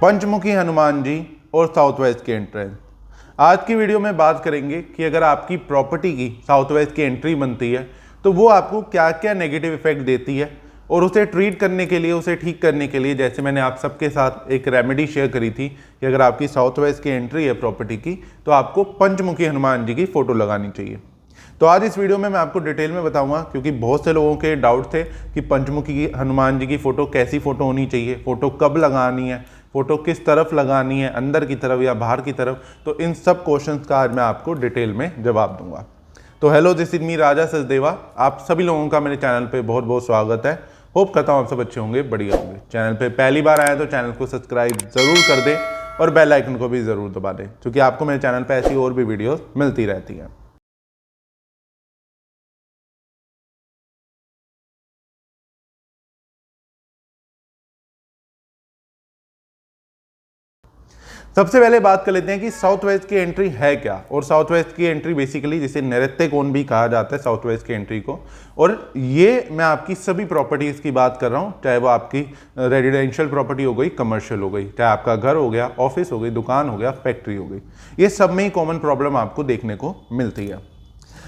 पंचमुखी हनुमान जी और south west की entrance. आज की वीडियो में बात करेंगे कि अगर आपकी प्रॉपर्टी की साउथ वेस्ट की एंट्री बनती है तो वो आपको क्या क्या नेगेटिव इफेक्ट देती है, और उसे ट्रीट करने के लिए, उसे ठीक करने के लिए, जैसे मैंने आप सबके साथ एक रेमेडी शेयर करी थी कि अगर आपकी साउथ वेस्ट की एंट्री है प्रॉपर्टी की तो आपको पंचमुखी हनुमान जी की फोटो लगानी चाहिए। तो आज इस वीडियो में मैं आपको डिटेल में बताऊंगा, क्योंकि बहुत से लोगों के डाउट थे कि पंचमुखी हनुमान जी की फोटो कैसी फोटो होनी चाहिए, फोटो कब लगानी है, फोटो किस तरफ लगानी है, अंदर की तरफ या बाहर की तरफ। तो इन सब क्वेश्चंस का आज मैं आपको डिटेल में जवाब दूंगा। तो हेलो, दिस इज मी राजा सचदेवा। आप सभी लोगों का मेरे चैनल पे बहुत बहुत स्वागत है। होप करता हूँ आप सब अच्छे होंगे, बढ़िया होंगे। चैनल पे पहली बार आए तो चैनल को सब्सक्राइब जरूर कर दें और बेल आइकन को भी जरूर दबा दें, क्योंकि आपको मेरे चैनल पे ऐसी और भी वीडियोस मिलती रहती हैं। सबसे पहले बात कर लेते हैं कि साउथ वेस्ट की एंट्री है क्या। और साउथ वेस्ट की एंट्री बेसिकली जिसे नैऋत्य कोण भी कहा जाता है साउथ वेस्ट की एंट्री को। और ये मैं आपकी सभी प्रॉपर्टीज की बात कर रहा हूँ, चाहे वो आपकी रेजिडेंशियल प्रॉपर्टी हो गई, कमर्शियल हो गई, चाहे आपका घर हो गया, ऑफिस हो गई, दुकान हो गया, फैक्ट्री हो गई, ये सब में ही कॉमन प्रॉब्लम आपको देखने को मिलती है।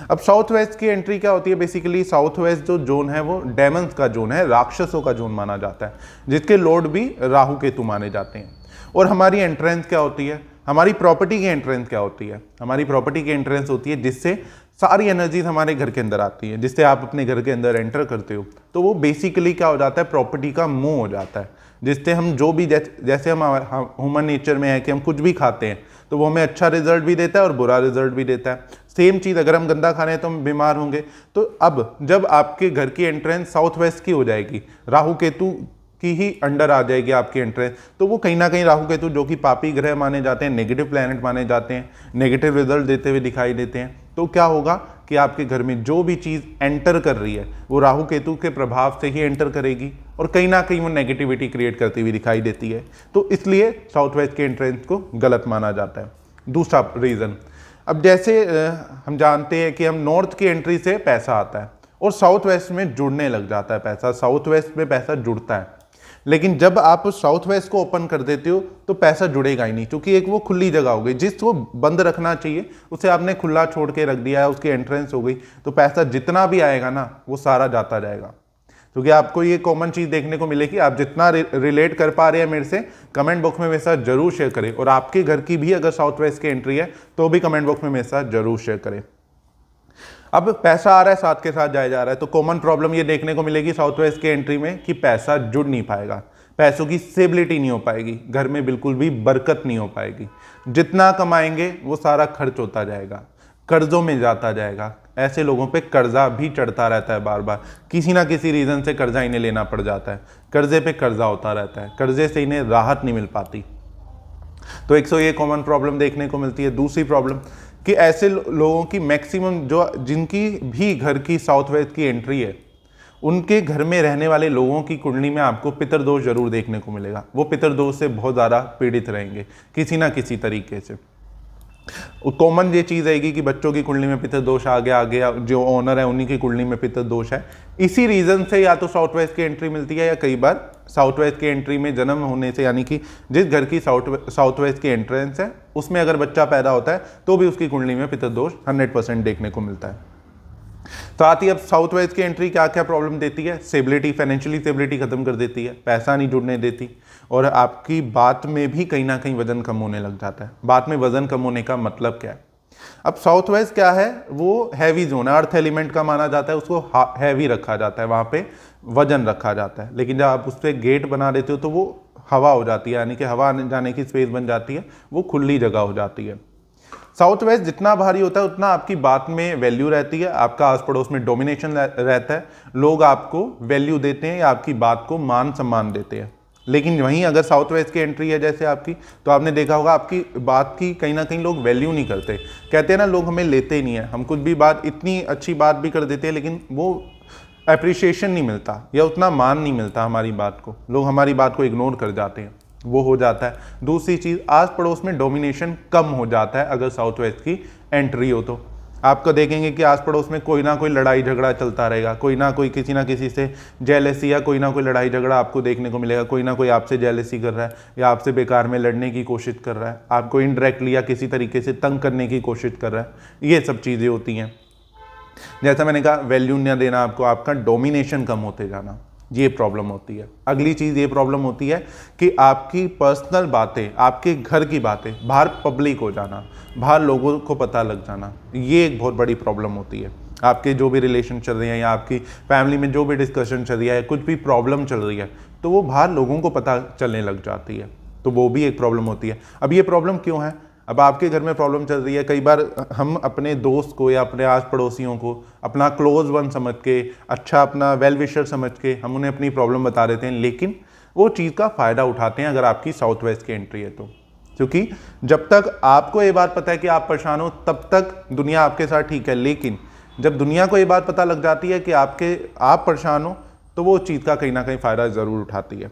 अब साउथ वेस्ट की एंट्री क्या होती है? बेसिकली साउथ वेस्ट जो जोन है वो डेमंस का जोन है, राक्षसों का जोन माना जाता है, जिसके लॉर्ड भी राहु केतु माने जाते हैं। और हमारी एंट्रेंस क्या होती है? हमारी प्रॉपर्टी की एंट्रेंस क्या होती है? हमारी प्रॉपर्टी की एंट्रेंस होती है जिससे सारी एनर्जीज हमारे घर के अंदर आती है, जिससे आप अपने घर के अंदर एंटर करते हो। तो वो बेसिकली क्या हो जाता है? प्रॉपर्टी का मुंह हो जाता है, जिससे हम जो भी जैसे हम ह्यूमन नेचर में है कि हम कुछ भी खाते हैं तो वो हमें अच्छा रिजल्ट भी देता है और बुरा रिजल्ट भी देता है। सेम चीज़ अगर हम गंदा खा रहे हैं तो हम बीमार होंगे। तो अब जब आपके घर की एंट्रेंस साउथ वेस्ट की हो जाएगी, राहु केतु की ही अंडर आ जाएगी आपकी एंट्रेंस, तो वो कहीं ना कहीं राहु केतु जो कि पापी ग्रह माने जाते हैं, नेगेटिव प्लैनेट माने जाते हैं, नेगेटिव रिजल्ट देते हुए दिखाई देते हैं। तो क्या होगा कि आपके घर में जो भी चीज़ एंटर कर रही है वो राहु केतु के प्रभाव से ही एंटर करेगी और कहीं ना कहीं वो नेगेटिविटी क्रिएट करती हुई दिखाई देती है। तो इसलिए साउथ वेस्ट के एंट्रेंस को गलत माना जाता है। दूसरा रीज़न, अब जैसे हम जानते हैं कि हम नॉर्थ की एंट्री से पैसा आता है और साउथ वेस्ट में जुड़ने लग जाता है पैसा, साउथ वेस्ट में पैसा जुड़ता है। लेकिन जब आप साउथ वेस्ट को ओपन कर देते हो तो पैसा जुड़ेगा ही नहीं, क्योंकि एक वो खुली जगह हो गई। जिसको बंद रखना चाहिए उसे आपने खुला छोड़ के रख दिया है, उसकी एंट्रेंस हो गई, तो पैसा जितना भी आएगा ना वो सारा जाता जाएगा। क्योंकि आपको ये कॉमन चीज देखने को मिलेगी। आप जितना रिलेट कर पा रहे हैं मेरे से, कमेंट बॉक्स में मेरे साथ जरूर शेयर करें। और आपके घर की भी अगर साउथ वेस्ट की एंट्री है तो भी कमेंट बॉक्स में मेरे साथ जरूर शेयर करें। अब पैसा आ रहा है, साथ के साथ जाया जा रहा है, तो कॉमन प्रॉब्लम ये देखने को मिलेगी साउथ वेस्ट के एंट्री में कि पैसा जुड़ नहीं पाएगा, पैसों की स्टेबिलिटी नहीं हो पाएगी, घर में बिल्कुल भी बरकत नहीं हो पाएगी। जितना कमाएंगे वो सारा खर्च होता जाएगा, कर्जों में जाता जाएगा। ऐसे लोगों पे कर्जा भी चढ़ता रहता है, बार बार किसी ना किसी रीजन से कर्जा इन्हें लेना पड़ जाता है, कर्जे पे कर्जा होता रहता है, कर्जे से इन्हें राहत नहीं मिल पाती। तो एक ये कॉमन प्रॉब्लम देखने को मिलती है। दूसरी प्रॉब्लम कि ऐसे लोगों की मैक्सिमम जो जिनकी भी घर की साउथ वेस्ट की एंट्री है, उनके घर में रहने वाले लोगों की कुंडली में आपको पितृदोष जरूर देखने को मिलेगा। वो पितृदोष से बहुत ज़्यादा पीड़ित रहेंगे किसी ना किसी तरीके से। कॉमन ये चीज़ आएगी कि बच्चों की कुंडली में पितृदोष आ गया, जो ओनर है उन्हीं की कुंडली में पितृदोष है। इसी रीजन से या तो साउथ वेस्ट की एंट्री मिलती है, या कई बार साउथ वेस्ट की एंट्री में जन्म होने से, यानी कि जिस घर की साउथ वेस्ट की एंट्रेंस है उसमें अगर बच्चा पैदा होता है तो भी उसकी कुंडली में पितृदोष 100% देखने को मिलता है। साथ ही अब साउथ वेस्ट की एंट्री क्या क्या प्रॉब्लम देती है? स्टेबिलिटी, फाइनेंशियली स्टेबिलिटी खत्म कर देती है, पैसा नहीं जुड़ने देती, और आपकी बात में भी कहीं ना कहीं वजन कम होने लग जाता है। बात में वजन कम होने का मतलब क्या है? अब साउथ वेस्ट क्या है? वो हैवी जोन है, अर्थ एलिमेंट का माना जाता है, उसको हैवी रखा जाता है, वहाँ पे वजन रखा जाता है। लेकिन जब आप उस पर गेट बना देते हो तो वो हवा हो जाती है, यानी कि हवा आने जाने की स्पेस बन जाती है, वो खुली जगह हो जाती है। साउथ वेस्ट जितना भारी होता है उतना आपकी बात में वैल्यू रहती है, आपका आस पड़ोस में डोमिनेशन रहता है, लोग आपको वैल्यू देते हैं या आपकी बात को मान सम्मान देते हैं। लेकिन वहीं अगर साउथ वेस्ट की एंट्री है जैसे आपकी, तो आपने देखा होगा आपकी बात की कहीं ना कहीं लोग वैल्यू नहीं करते। कहते हैं ना, लोग हमें लेते ही नहीं है, हम कुछ भी बात, इतनी अच्छी बात भी कर देते हैं लेकिन वो अप्रिशिएशन नहीं मिलता या उतना मान नहीं मिलता हमारी बात को, लोग हमारी बात को इग्नोर कर जाते हैं, वो हो जाता है। दूसरी चीज़, आस पड़ोस में डोमिनेशन कम हो जाता है अगर साउथ वेस्ट की एंट्री हो तो। आपको देखेंगे कि आस पड़ोस में कोई ना कोई लड़ाई झगड़ा चलता रहेगा, कोई ना कोई किसी ना किसी से जेलसी या कोई ना कोई लड़ाई झगड़ा आपको देखने को मिलेगा। कोई ना कोई आपसे जेलसी कर रहा है या आपसे बेकार में लड़ने की कोशिश कर रहा है, आपको इनडायरेक्टली या किसी तरीके से तंग करने की कोशिश कर रहा है। ये सब चीज़ें होती हैं। जैसा मैंने कहा, वैल्यू न देना आपको, आपका डोमिनेशन कम होते जाना, ये प्रॉब्लम होती है। अगली चीज़ ये प्रॉब्लम होती है कि आपकी पर्सनल बातें, आपके घर की बातें बाहर पब्लिक हो जाना, बाहर लोगों को पता लग जाना, ये एक बहुत बड़ी प्रॉब्लम होती है। आपके जो भी रिलेशन चल रहे हैं या आपकी फैमिली में जो भी डिस्कशन चल रही है, कुछ भी प्रॉब्लम चल रही है, तो वो बाहर लोगों को पता चलने लग जाती है, तो वो भी एक प्रॉब्लम होती है। अब ये प्रॉब्लम क्यों है? अब आपके घर में प्रॉब्लम चल रही है, कई बार हम अपने दोस्त को या अपने आस पड़ोसियों को अपना क्लोज वन समझ के, अच्छा अपना वेल विशर समझ के हम उन्हें अपनी प्रॉब्लम बता देते हैं, लेकिन वो चीज़ का फ़ायदा उठाते हैं अगर आपकी साउथ वेस्ट की एंट्री है तो। क्योंकि जब तक आपको ये बात पता है कि आप परेशान हो, तब तक दुनिया आपके साथ ठीक है, लेकिन जब दुनिया को ये बात पता लग जाती है कि आप परेशान हो, तो वो चीज़ का कहीं ना कहीं फ़ायदा ज़रूर उठाती है।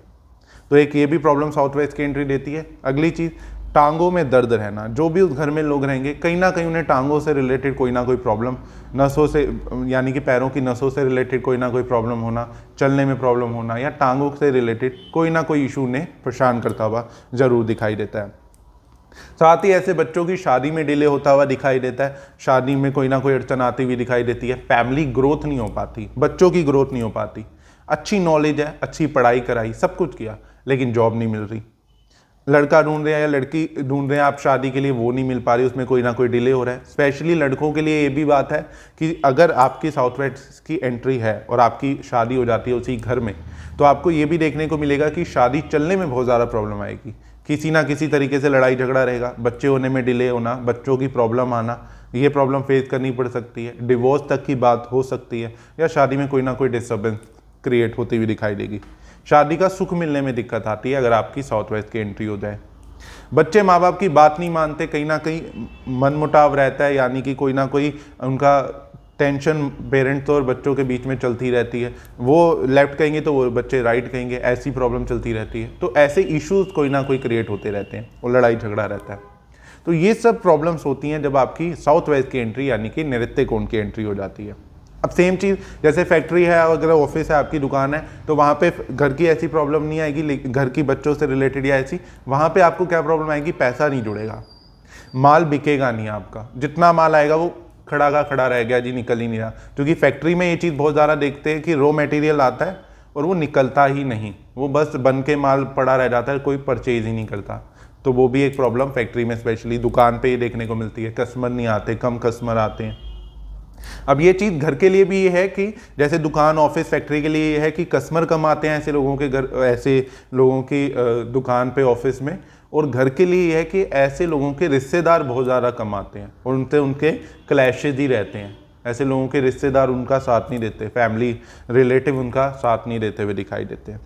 तो एक ये भी प्रॉब्लम साउथ वेस्ट की एंट्री देती है। अगली चीज़, टांगों में दर्द रहना। जो भी उस घर में लोग रहेंगे, कहीं ना कहीं उन्हें टांगों से रिलेटेड कोई ना कोई प्रॉब्लम, नसों से यानी कि पैरों की नसों से रिलेटेड कोई ना कोई प्रॉब्लम होना, चलने में प्रॉब्लम होना, या टांगों से रिलेटेड कोई ना कोई इशू उन्हें परेशान करता हुआ ज़रूर दिखाई देता है। साथ ही ऐसे बच्चों की शादी में डिले होता हुआ दिखाई देता है, शादी में कोई ना कोई अड़चन आती हुई दिखाई देती है, फैमिली ग्रोथ नहीं हो पाती, बच्चों की ग्रोथ नहीं हो पाती। अच्छी नॉलेज है, अच्छी पढ़ाई कराई, सब कुछ किया, लेकिन जॉब नहीं मिल रही। लड़का ढूंढ रहे हैं या लड़की ढूंढ रहे हैं आप शादी के लिए, वो नहीं मिल पा रही, उसमें कोई ना कोई डिले हो रहा है। स्पेशली लड़कों के लिए ये भी बात है कि अगर आपकी साउथ वेस्ट की एंट्री है और आपकी शादी हो जाती है उसी घर में, तो आपको ये भी देखने को मिलेगा कि शादी चलने में बहुत ज़्यादा प्रॉब्लम आएगी। किसी ना किसी तरीके से लड़ाई झगड़ा रहेगा, बच्चे होने में डिले होना, बच्चों की प्रॉब्लम आना, ये प्रॉब्लम फेस करनी पड़ सकती है, डिवोर्स तक की बात हो सकती है, या शादी में कोई ना कोई डिस्टर्बेंस क्रिएट होती हुई दिखाई देगी। शादी का सुख मिलने में दिक्कत आती है अगर आपकी साउथ वेस्ट की एंट्री हो जाए। बच्चे माँ बाप की बात नहीं मानते, कहीं ना कहीं मनमुटाव रहता है, यानी कि कोई ना कोई उनका टेंशन पेरेंट्स और बच्चों के बीच में चलती रहती है। वो लेफ्ट कहेंगे तो वो बच्चे राइट कहेंगे, ऐसी प्रॉब्लम चलती रहती है। तो ऐसे इश्यूज कोई ना कोई क्रिएट होते रहते हैं और लड़ाई झगड़ा रहता है। तो ये सब प्रॉब्लम्स होती हैं जब आपकी साउथ वेस्ट की एंट्री यानी कि नैऋत्य कोण की एंट्री हो जाती है। अब सेम चीज़, जैसे फैक्ट्री है, अगर ऑफिस है, आपकी दुकान है, तो वहाँ पे घर की ऐसी प्रॉब्लम नहीं आएगी, घर की बच्चों से रिलेटेड या ऐसी, वहाँ पे आपको क्या प्रॉब्लम आएगी? पैसा नहीं जुड़ेगा, माल बिकेगा नहीं आपका, जितना माल आएगा वो खड़ा का खड़ा रह गया जी, निकल ही नहीं रहा। क्योंकि फैक्ट्री में ये चीज़ बहुत ज़्यादा देखते हैं कि रॉ मटेरियल आता है और वो निकलता ही नहीं, वो बस बन के माल पड़ा रह जाता है, कोई परचेज ही नहीं करता। तो वो भी एक प्रॉब्लम फैक्ट्री में, स्पेशली दुकान पे ही देखने को मिलती है। कस्टमर नहीं आते, कम कस्टमर आते हैं। अब ये चीज़ घर के लिए भी ये है कि जैसे दुकान, ऑफिस, फैक्ट्री के लिए ये है कि कस्टमर कम आते हैं ऐसे लोगों के घर, ऐसे लोगों की दुकान पे, ऑफिस में। और घर के लिए ये है कि ऐसे लोगों के रिश्तेदार बहुत ज़्यादा कम आते हैं और उनसे उनके क्लैशेज ही रहते हैं। ऐसे लोगों के रिश्तेदार उनका साथ नहीं देते, फैमिली रिलेटिव उनका साथ नहीं देते हुए दिखाई देते हैं।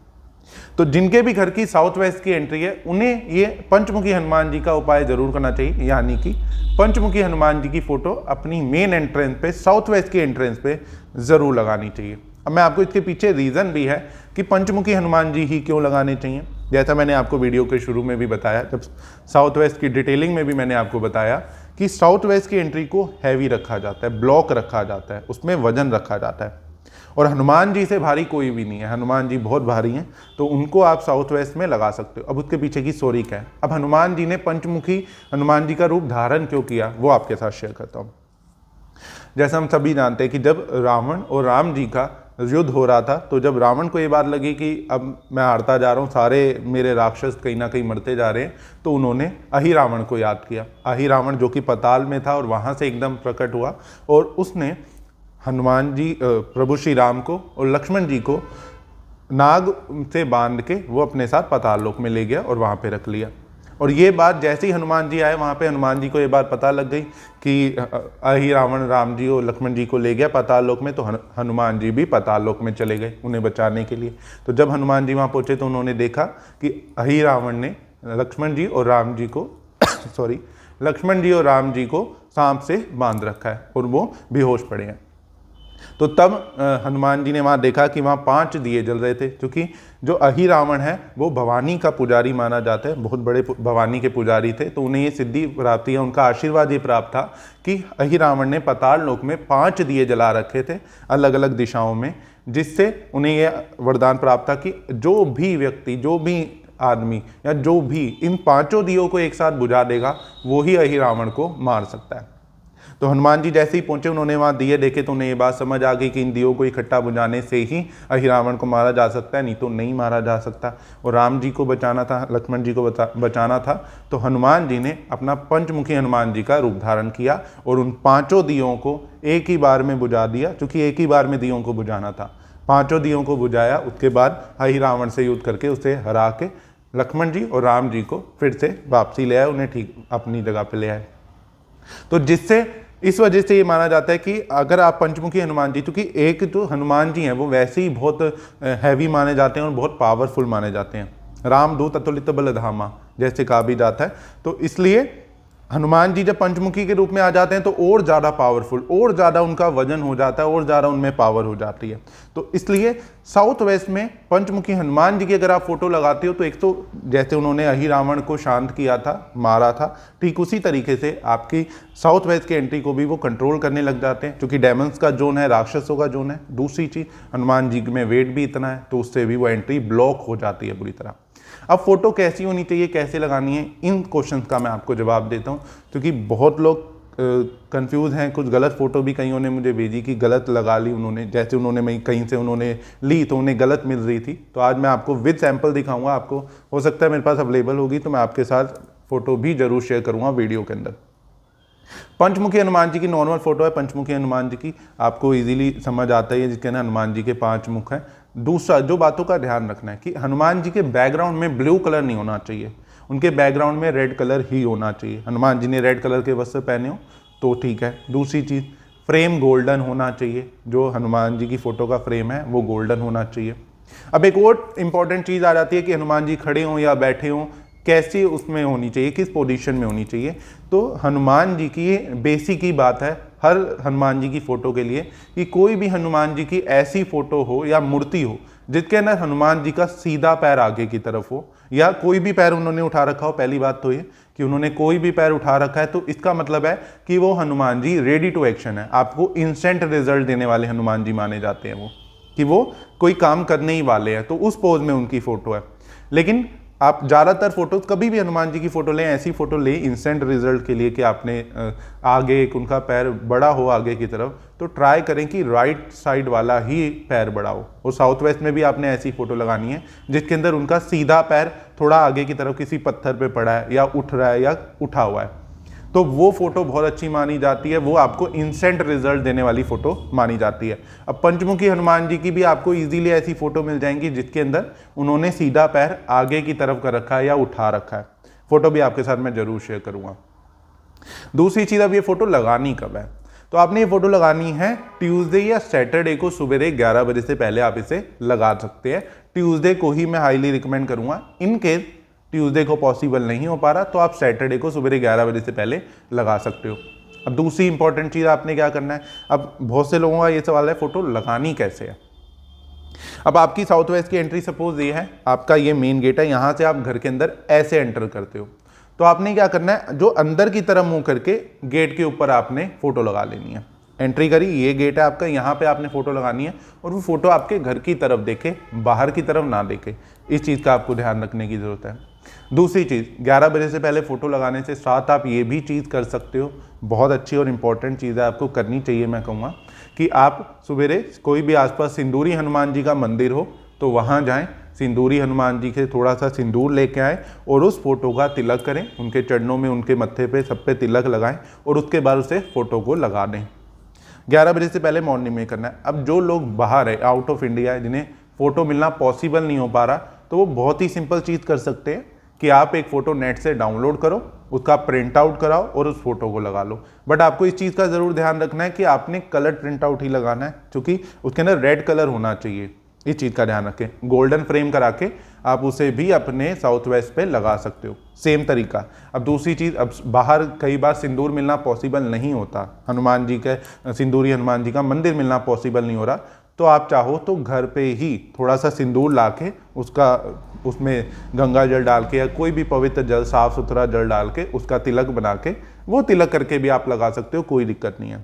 तो जिनके भी घर की साउथ वेस्ट की एंट्री है, उन्हें ये पंचमुखी हनुमान जी का उपाय जरूर करना चाहिए, यानी कि पंचमुखी हनुमान जी की फोटो अपनी मेन एंट्रेंस पे, साउथ वेस्ट की एंट्रेंस पे जरूर लगानी चाहिए। अब मैं आपको इसके पीछे रीज़न भी है कि पंचमुखी हनुमान जी ही क्यों लगाने चाहिए। जैसा मैंने आपको वीडियो के शुरू में भी बताया, जब साउथ वेस्ट की डिटेलिंग में भी मैंने आपको बताया कि साउथ वेस्ट की एंट्री को हैवी रखा जाता है, ब्लॉक रखा जाता है, उसमें वजन रखा जाता है। और हनुमान जी से भारी कोई भी नहीं है, हनुमान जी बहुत भारी हैं, तो उनको आप साउथ वेस्ट में लगा सकते हो। अब उसके पीछे की स्टोरी क्या है? अब हनुमान जी ने पंचमुखी हनुमान जी का रूप धारण क्यों किया, वो आपके साथ शेयर करता हूँ। जैसा हम सभी जानते हैं कि जब रावण और राम जी का युद्ध हो रहा था, तो जब रावण को ये बात लगी कि अब मैं हारता जा रहा हूँ, सारे मेरे राक्षस कहीं ना कहीं मरते जा रहे हैं, तो उन्होंने अहिरावण को याद किया। अहिरावण जो कि पाताल में था और वहाँ से एकदम प्रकट हुआ, और उसने हनुमान जी, प्रभु श्री राम को और लक्ष्मण जी को नाग से बांध के वो अपने साथ पाताल लोक में ले गया और वहाँ पे रख लिया। और ये बात जैसे ही हनुमान जी आए वहाँ पे, हनुमान जी को ये बात पता लग गई कि अहिरावण राम जी और लक्ष्मण जी को ले गया पाताल लोक में, तो हनुमान जी भी पाताल लोक में चले गए उन्हें बचाने के लिए। तो जब हनुमान जी वहाँ पहुँचे तो उन्होंने देखा कि अहिरावण ने लक्ष्मण जी और राम जी को लक्ष्मण जी और राम जी को सांप से बांध रखा है और वो बेहोश पड़े हैं। तो तब हनुमान जी ने वहाँ देखा कि वहाँ 5 दिए जल रहे थे, क्योंकि जो अहिरावण है वो भवानी का पुजारी माना जाता है, बहुत बड़े भवानी के पुजारी थे, तो उन्हें ये सिद्धि प्राप्त है, उनका आशीर्वाद ये प्राप्त था कि अहिरावण ने पाताल लोक में 5 दिए जला रखे थे अलग अलग दिशाओं में, जिससे उन्हें यह वरदान प्राप्त था कि जो भी व्यक्ति, जो भी आदमी या जो भी इन 5 दियों को एक साथ बुझा देगा वो ही अहिरावण को मार सकता है। तो हनुमान जी जैसे ही पहुंचे, उन्होंने वहां दिए देखे तो उन्हें ये बात समझ आ गई कि इन दियों को इकट्ठा बुझाने से ही अहिरावण को मारा जा सकता है, नहीं तो नहीं मारा जा सकता। और राम जी को बचाना था, लक्ष्मण जी को बचाना था, तो हनुमान जी ने अपना पंचमुखी हनुमान जी का रूप धारण किया और उन 5 दियों को एक ही बार में बुझा दिया, क्योंकि एक ही बार में दियों को बुझाना था। 5 दियों को बुझाया, उसके बाद अहिरावण से युद्ध करके उसे हरा के लक्ष्मण जी और राम जी को फिर से वापसी ले आए, उन्हें ठीक अपनी जगह पे ले आए। तो जिससे इस वजह से ये माना जाता है कि अगर आप पंचमुखी हनुमान जी, क्योंकि एक जो हनुमान जी हैं वो वैसे ही बहुत हैवी माने जाते हैं और बहुत पावरफुल माने जाते हैं, रामदूत अतुलित बल धामा जैसे कहा भी जाता है, तो इसलिए हनुमान जी जब पंचमुखी के रूप में आ जाते हैं तो और ज़्यादा पावरफुल, और ज़्यादा उनका वजन हो जाता है, और ज़्यादा उनमें पावर हो जाती है। तो इसलिए साउथ वेस्ट में पंचमुखी हनुमान जी की अगर आप फोटो लगाते हो तो एक तो जैसे उन्होंने अहिरावण को शांत किया था, मारा था, ठीक उसी तरीके से आपकी साउथ वेस्ट की एंट्री को भी वो कंट्रोल करने लग जाते हैं, क्योंकि डेमन्स का जोन है, राक्षसों का जोन है। दूसरी चीज़, हनुमान जी में वेट भी इतना है, तो उससे भी वो एंट्री ब्लॉक हो जाती है बुरी तरह। अब फोटो कैसी होनी चाहिए, कैसे लगानी है, इन क्वेश्चंस का मैं आपको जवाब देता हूं, क्योंकि बहुत लोग कंफ्यूज हैं। कुछ गलत फोटो भी कईयों ने मुझे भेजी कि गलत लगा ली उन्होंने, जैसे उन्होंने कहीं से उन्होंने ली तो उन्हें गलत मिल रही थी। तो आज मैं आपको विद सैंपल दिखाऊंगा, आपको हो सकता है मेरे पास अवेलेबल होगी तो मैं आपके साथ फोटो भी जरूर शेयर करूंगा वीडियो के अंदर। पंचमुखी हनुमान जी की नॉर्मल फोटो है, पंचमुखी हनुमान जी की आपको इजीली समझ आता है जिसके ना हनुमान जी के 5 मुख हैं। दूसरा जो बातों का ध्यान रखना है कि हनुमान जी के बैकग्राउंड में ब्लू कलर नहीं होना चाहिए, उनके बैकग्राउंड में रेड कलर ही होना चाहिए। हनुमान जी ने रेड कलर के वस्त्र पहने हो तो ठीक है। दूसरी चीज़, फ्रेम गोल्डन होना चाहिए, जो हनुमान जी की फोटो का फ्रेम है वो गोल्डन होना चाहिए। अब एक और इंपॉर्टेंट चीज़ आ जाती है कि हनुमान जी खड़े हों या बैठे हों, कैसी उसमें होनी चाहिए, किस पोजीशन में होनी चाहिए। तो हनुमान जी की बेसिक ही बात है हर हनुमान जी की फ़ोटो के लिए कि कोई भी हनुमान जी की ऐसी फ़ोटो हो या मूर्ति हो जिसके अंदर हनुमान जी का सीधा पैर आगे की तरफ हो, या कोई भी पैर उन्होंने उठा रखा हो। पहली बात तो ये कि उन्होंने कोई भी पैर उठा रखा है तो इसका मतलब है कि वो Hanuman ji ready to action है, आपको इंस्टेंट रिजल्ट देने वाले हनुमान जी माने जाते हैं वो, कि वो कोई काम करने ही वाले हैं, तो उस पोज में उनकी फ़ोटो है। लेकिन आप ज़्यादातर फोटोज कभी भी हनुमान जी की फ़ोटो लें, ऐसी फ़ोटो लें इंस्टेंट रिजल्ट के लिए कि आपने आगे एक उनका पैर बड़ा हो आगे की तरफ, तो ट्राई करें कि राइट साइड वाला ही पैर बड़ा हो। और साउथ वेस्ट में भी आपने ऐसी फ़ोटो लगानी है जिसके अंदर उनका सीधा पैर थोड़ा आगे की तरफ किसी पत्थर पे पड़ा है या उठ रहा है या उठा हुआ है, तो वो फोटो बहुत अच्छी मानी जाती है, वो आपको इंस्टेंट रिजल्ट देने वाली फोटो मानी जाती है। अब पंचमुखी हनुमान जी की भी आपको इजीली ऐसी फोटो मिल जाएंगी जिसके अंदर उन्होंने सीधा पैर आगे की तरफ कर रखा है या उठा रखा है। फोटो भी आपके साथ मैं जरूर शेयर करूंगा। दूसरी चीज, अब ये फोटो लगानी कब है, तो आपने ये फोटो लगानी है ट्यूसडे या सैटरडे को सुबह 11 बजे से पहले आप इसे लगा सकते हैं। ट्यूसडे को ही मैं हाईली रिकमेंड करूंगा। इन केस ट्यूसडे को पॉसिबल नहीं हो पा रहा तो आप सैटरडे को सुबह 11 बजे से पहले लगा सकते हो। अब दूसरी इंपॉर्टेंट चीज़ आपने क्या करना है, अब बहुत से लोगों का ये सवाल है फोटो लगानी कैसे है। अब आपकी साउथ वेस्ट की एंट्री सपोज ये है, आपका ये मेन गेट है, यहाँ से आप घर के अंदर ऐसे एंटर करते हो, तो आपने क्या करना है, जो अंदर की तरफ मुंह करके गेट के ऊपर आपने फोटो लगा लेनी है। एंट्री करी, ये गेट है आपका, यहाँ पे आपने फोटो लगानी है और वो फोटो आपके घर की तरफ देखे, बाहर की तरफ ना देखे। इस चीज़ का आपको ध्यान रखने की जरूरत है। दूसरी चीज़, 11 बजे से पहले फोटो लगाने से साथ आप ये भी चीज़ कर सकते हो, बहुत अच्छी और इंपॉर्टेंट चीज़ है, आपको करनी चाहिए मैं कहूँगा, कि आप सवेरे कोई भी आसपास सिंदूरी हनुमान जी का मंदिर हो तो वहाँ जाएं, सिंदूरी हनुमान जी के थोड़ा सा सिंदूर लेके आएँ और उस फोटो का तिलक करें, उनके चरणों में, उनके मत्थे पे, सब पे तिलक लगाएं और उसके बाद उसे फोटो को लगा दें। 11 बजे से पहले मॉर्निंग में करना है। अब जो लोग बाहर है, आउट ऑफ इंडिया है, जिन्हें फ़ोटो मिलना पॉसिबल नहीं हो पा रहा, तो वो बहुत ही सिंपल चीज़ कर सकते हैं कि आप एक फ़ोटो नेट से डाउनलोड करो, उसका प्रिंट आउट कराओ और उस फोटो को लगा लो। बट आपको इस चीज़ का ज़रूर ध्यान रखना है कि आपने कलर प्रिंट आउट ही लगाना है, क्योंकि उसके अंदर रेड कलर होना चाहिए। इस चीज़ का ध्यान रखें। गोल्डन फ्रेम करा के आप उसे भी अपने साउथ वेस्ट पे लगा सकते हो, सेम तरीका। अब दूसरी चीज़, अब बाहर कई बार सिंदूर मिलना पॉसिबल नहीं होता, हनुमान जी के सिंदूरी हनुमान जी का मंदिर मिलना पॉसिबल नहीं हो रहा, तो आप चाहो तो घर पे ही थोड़ा सा सिंदूर ला के उसमें गंगा जल डाल के या कोई भी पवित्र जल, साफ सुथरा जल डाल के उसका तिलक बना के वो तिलक करके भी आप लगा सकते हो, कोई दिक्कत नहीं है।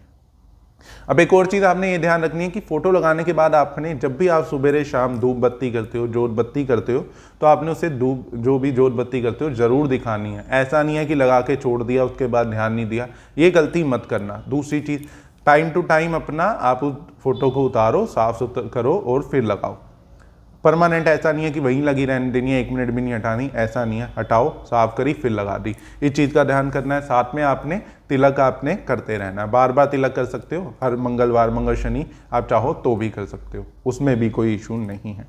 अब एक और चीज़ आपने ये ध्यान रखनी है कि फोटो लगाने के बाद आपने, जब भी आप सुबह शाम धूप बत्ती करते हो, जोत बत्ती करते हो, तो आपने उसे जो भी जोत बत्ती करते हो जरूर दिखानी है। ऐसा नहीं है कि लगा के छोड़ दिया उसके बाद ध्यान नहीं दिया, ये गलती मत करना। दूसरी चीज़, टाइम टू टाइम अपना आप उस फोटो को उतारो, साफ सुथरा करो और फिर लगाओ। परमानेंट ऐसा नहीं है कि वहीं लगी रहने देनी है, 1 मिनट भी नहीं हटानी, ऐसा नहीं है। हटाओ, साफ करी, फिर लगा दी। इस चीज़ का ध्यान करना है। साथ में आपने तिलक आपने करते रहना है, बार बार तिलक कर सकते हो, हर मंगलवार, मंगल, शनि आप चाहो तो भी कर सकते हो, उसमें भी कोई इशू नहीं है।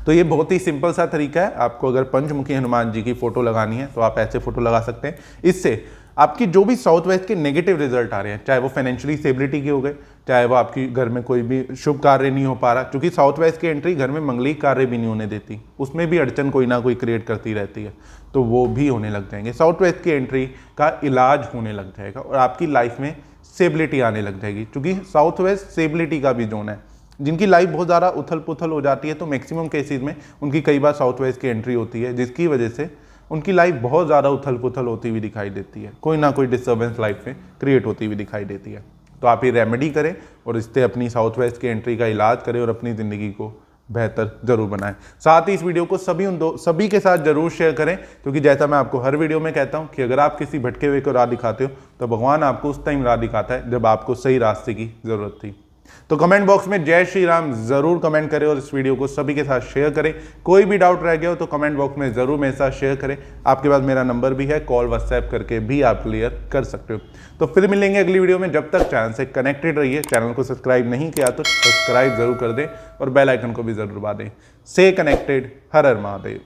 तो ये बहुत ही सिंपल सा तरीका है। आपको अगर पंचमुखी हनुमान जी की फोटो लगानी है तो आप ऐसे फोटो लगा सकते हैं। इससे आपकी जो भी साउथ वेस्ट के नेगेटिव रिजल्ट आ रहे हैं, चाहे वो फाइनेंशियली स्टेबिलिटी के हो गए, चाहे वो आपकी घर में कोई भी शुभ कार्य नहीं हो पा रहा, क्योंकि साउथ वेस्ट की एंट्री घर में मंगलिक कार्य भी नहीं होने देती, उसमें भी अड़चन कोई ना कोई क्रिएट करती रहती है, तो वो भी होने लग जाएंगे। साउथ वेस्ट की एंट्री का इलाज होने लग जाएगा और आपकी लाइफ में स्टेबिलिटी आने लग जाएगी, क्योंकि साउथ वेस्ट स्टेबिलिटी का भी जोन है। जिनकी लाइफ बहुत ज़्यादा उथल पुथल हो जाती है, तो मैक्सिमम केसेस में उनकी कई बार साउथ वेस्ट की एंट्री होती है, जिसकी वजह से उनकी लाइफ बहुत ज़्यादा उथल पुथल होती हुई दिखाई देती है, कोई ना कोई डिस्टर्बेंस लाइफ में क्रिएट होती हुई दिखाई देती है। तो आप ये रेमेडी करें और इससे अपनी साउथ वेस्ट की एंट्री का इलाज करें और अपनी ज़िंदगी को बेहतर जरूर बनाएं। साथ ही इस वीडियो को सभी के साथ जरूर शेयर करें, क्योंकि जैसा मैं आपको हर वीडियो में कहता हूं कि अगर आप किसी भटके हुए को राह दिखाते हो तो भगवान आपको उस टाइम राह दिखाता है जब आपको सही रास्ते की जरूरत थी। तो कमेंट बॉक्स में जय श्री राम जरूर कमेंट करें और इस वीडियो को सभी के साथ शेयर करें। कोई भी डाउट रह गया हो तो कमेंट बॉक्स में जरूर मेरे साथ शेयर करें। आपके पास मेरा नंबर भी है, कॉल व्हाट्सएप करके भी आप क्लियर कर सकते हो। तो फिर मिलेंगे अगली वीडियो में। जब तक चैनल से कनेक्टेड रहिए, चैनल को सब्सक्राइब नहीं किया तो सब्सक्राइब जरूर कर दें और बेल आइकन को भी जरूर दबा दें। से कनेक्टेड। हर हर महादेव।